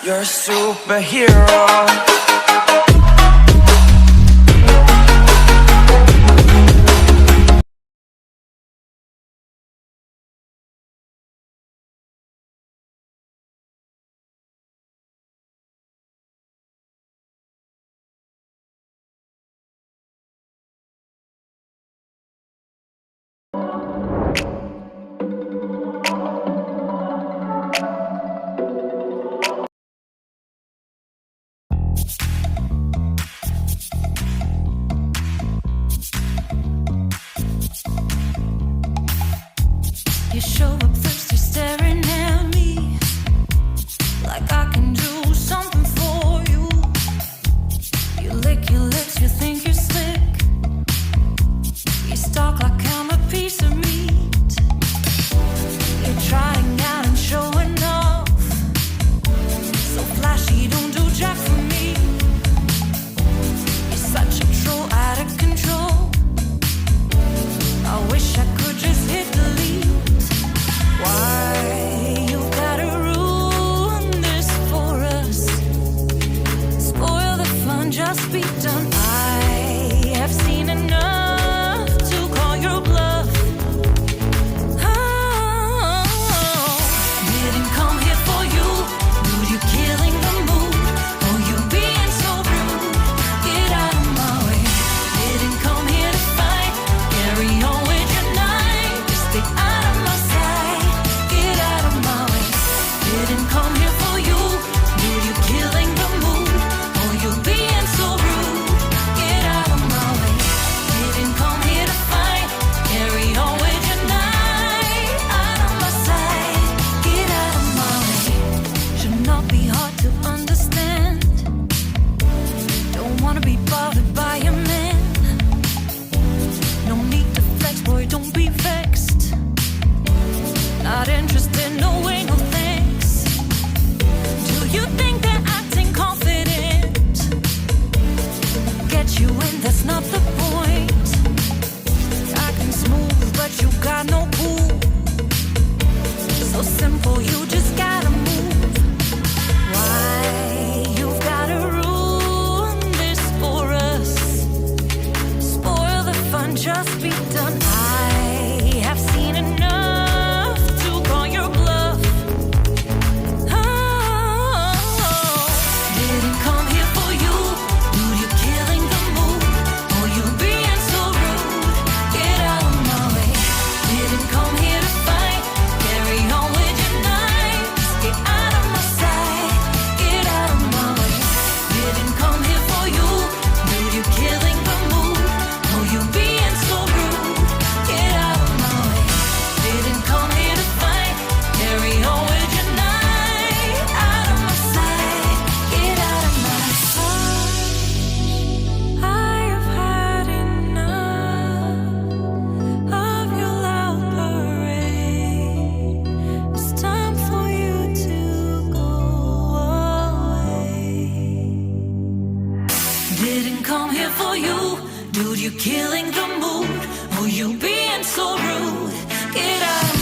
You're a superhero. You show up thirsty, staring at me like I can do something for you. You lick your lips, you think you're slick. You stalk like I'm a piece of meat. You're trying out and showing off, so flashy, don't do jack for me. You're such a troll, out of control. I wish I could just hit delete. Why you gotta ruin this for us? Spoil the fun, just be done. I have seen enough to call your bluff. Oh, didn't come here for you. Dude, you're killing the mood. Oh, you being so rude. Get out of my way. Didn't come here to fight. Carry on with your night. Just stay out of my sight. Get out of my way. Didn't come here for you. Dude, you're killing the mood. Oh, you being so rude. Get out of my way. Didn't come here to fight. Carry on with your night. Out of my sight. Get out of my way. Should not be hard to understand. Don't wanna be bothered by a man. No need to flex, boy, don't be vexed. Not interested, no way, no thanks. Do you think they're acting confident? Get you in, that's not the point. Acting smooth, but you got no cool. So simple, you just gotta move. Why you've gotta ruin this for us? Spoil the fun, just be done. I have seen enough to call your bluff. Oh, didn't come here for you. Dude, you're killing the mood. Oh, you being so rude. Get out of my way. Didn't come here to fight. Carry on with your night. Just get out of my sight. Get out of my way. Didn't come here for you. Dude, you're killing the mood. Oh, you being so rude. Get out of my way. Didn't come here to fight. Carry on with your night. Out of my sight. Get out of my sight. I have had enough of your loud parade. It's time for you to go away. Didn't come here for you. Dude, you're killing the mood. Oh, you being so rude. Get out.